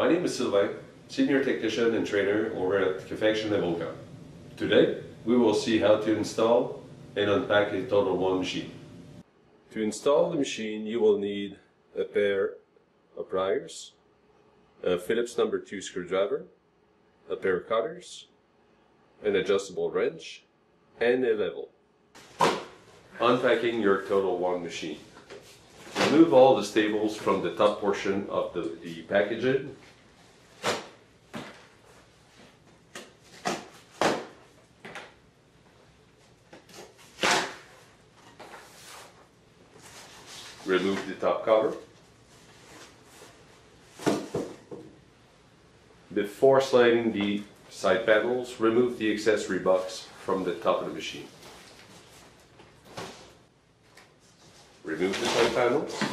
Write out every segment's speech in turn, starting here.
My name is Sylvain, Senior Technician and Trainer over at Cafection Total. Today, we will see how to install and unpack a Total One machine. To install the machine, you will need a pair of pliers, a Phillips No. 2 screwdriver, a pair of cutters, an adjustable wrench, and a level. Unpacking your Total One machine. Remove all the staples from the top portion of the packaging. Remove the top cover. Before sliding the side panels, remove the accessory box from the top of the machine. Remove the side panels.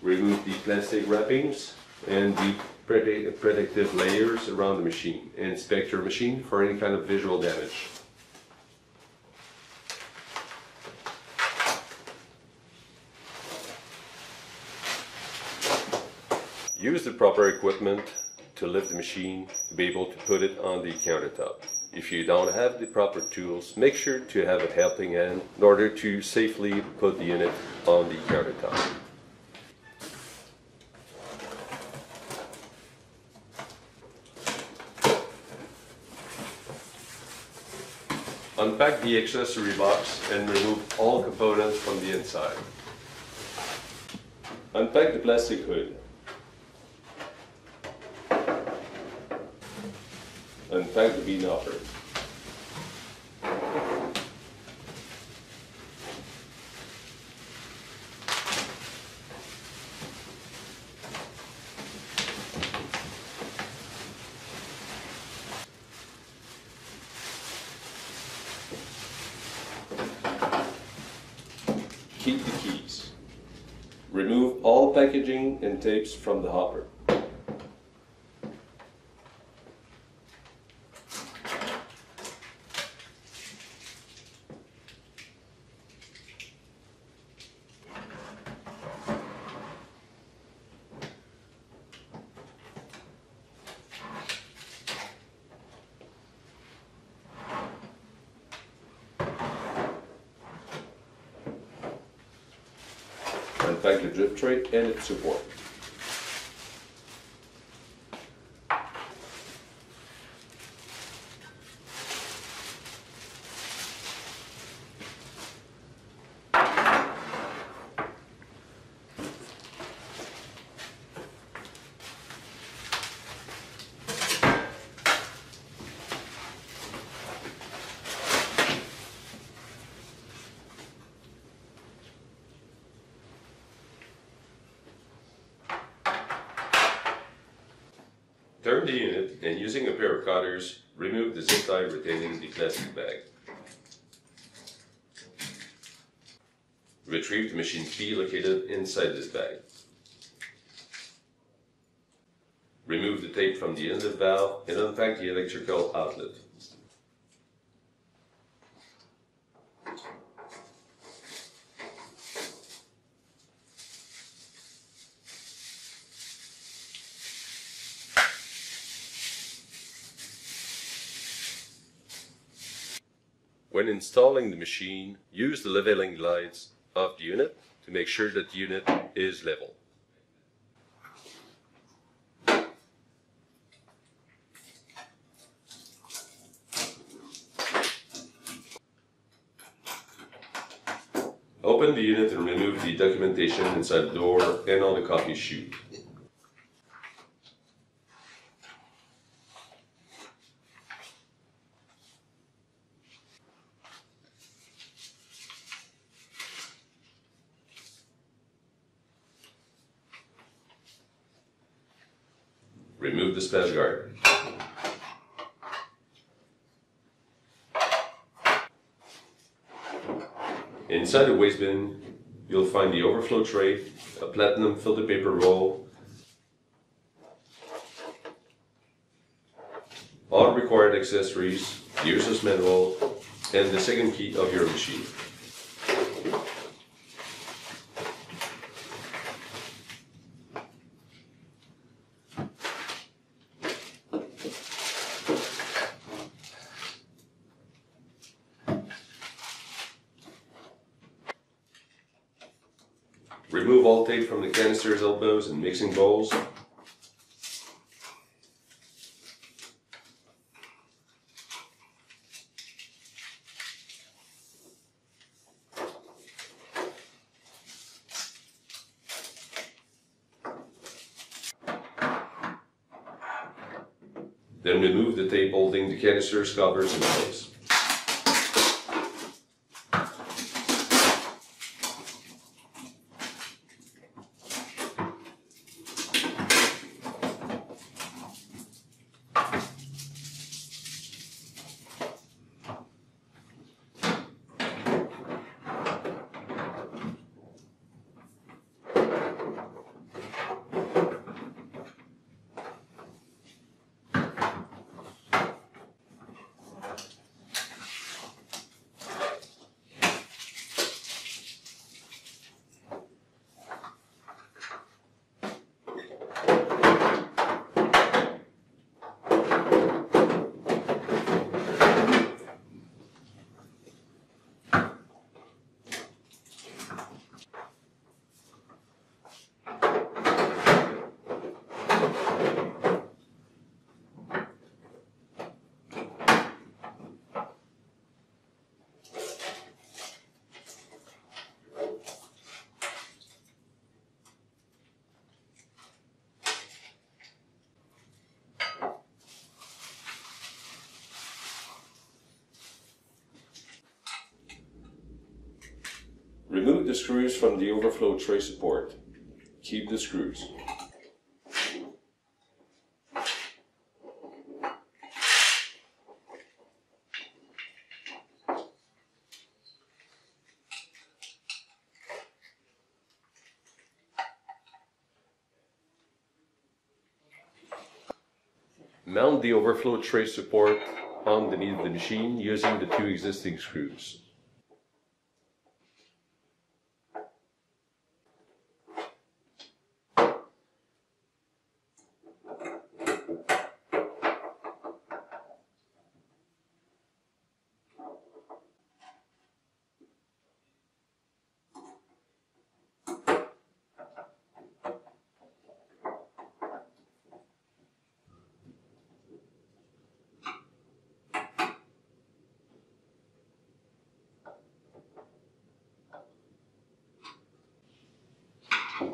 Remove the plastic wrappings and the protective layers around the machine. Inspect your machine for any kind of visual damage. Use the proper equipment to lift the machine to be able to put it on the countertop. If you don't have the proper tools, make sure to have a helping hand in order to safely put the unit on the countertop. Unpack the accessory box and remove all components from the inside. Unpack the plastic hood. Unpack the bean hopper. Keep the keys. Remove all packaging and tapes from the hopper. Unpack the drip tray and its support. Turn the unit and using a pair of cutters, remove the zip tie retaining the plastic bag. Retrieve the machine key located inside this bag. Remove the tape from the inlet valve and unpack the electrical outlet. When installing the machine, use the leveling glides of the unit to make sure that the unit is level. Open the unit and remove the documentation inside the door and on the coffee chute. Remove the splash guard. Inside the waste bin, you'll find the overflow tray, a platinum filter paper roll, all required accessories, the user's manual, and the second key of your machine. Remove all tape from the canister's elbows and mixing bowls. Then remove the tape holding the canister's covers in place. Remove the screws from the overflow tray support. Keep the screws. Mount the overflow tray support underneath the machine using the two existing screws.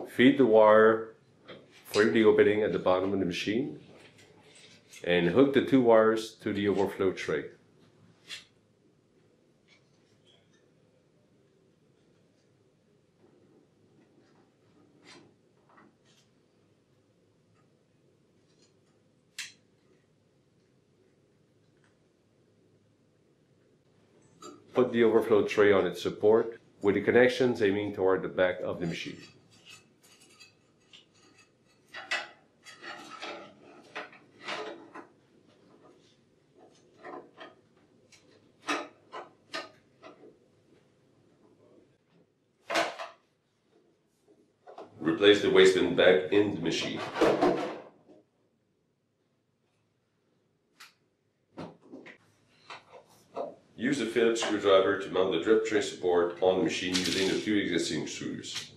Feed the wire through the opening at the bottom of the machine and hook the two wires to the overflow tray. Put the overflow tray on its support with the connections aiming toward the back of the machine. Replace the waste bin back in the machine. Use a Phillips screwdriver to mount the drip tray support on the machine using the two existing screws.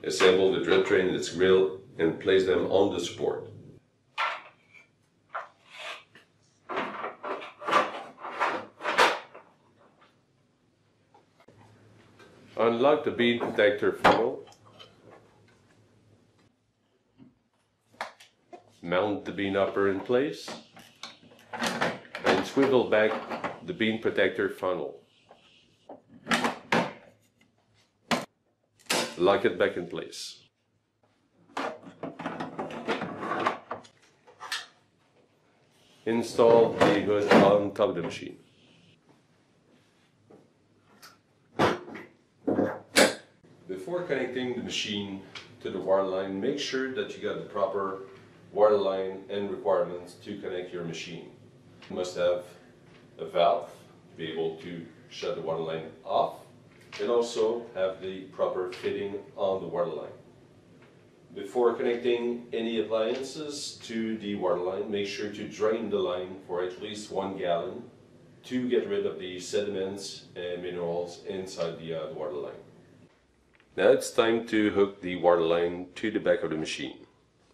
Assemble the drip tray and its grill and place them on the support. Unlock the bean protector funnel. Mount the bean upper in place and swivel back the bean protector funnel. Lock it back in place. Install the hood on top of the machine. Before connecting the machine to the water line, make sure that you got the proper water line and requirements to connect your machine. You must have a valve, be able to shut the water line off, and also have the proper fitting on the water line. Before connecting any appliances to the water line, make sure to drain the line for at least 1 gallon to get rid of the sediments and minerals inside the water line. Now it's time to hook the water line to the back of the machine.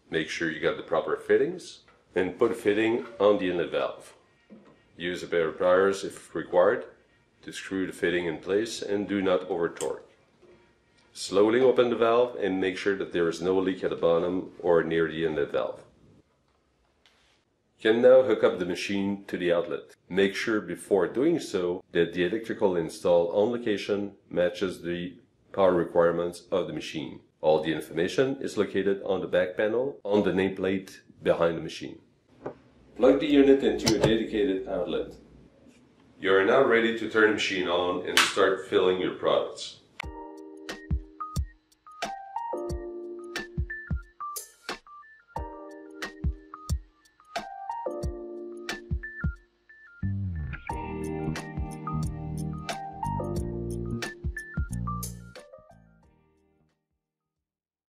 Make sure you got the proper fittings and put a fitting on the inlet valve. Use a pair of pliers if required to screw the fitting in place and do not over torque. Slowly open the valve and make sure that there is no leak at the bottom or near the inlet valve. You can now hook up the machine to the outlet. Make sure before doing so that the electrical install on location matches the power requirements of the machine. All the information is located on the back panel on the nameplate behind the machine. Plug the unit into a dedicated outlet. You are now ready to turn the machine on and start filling your products.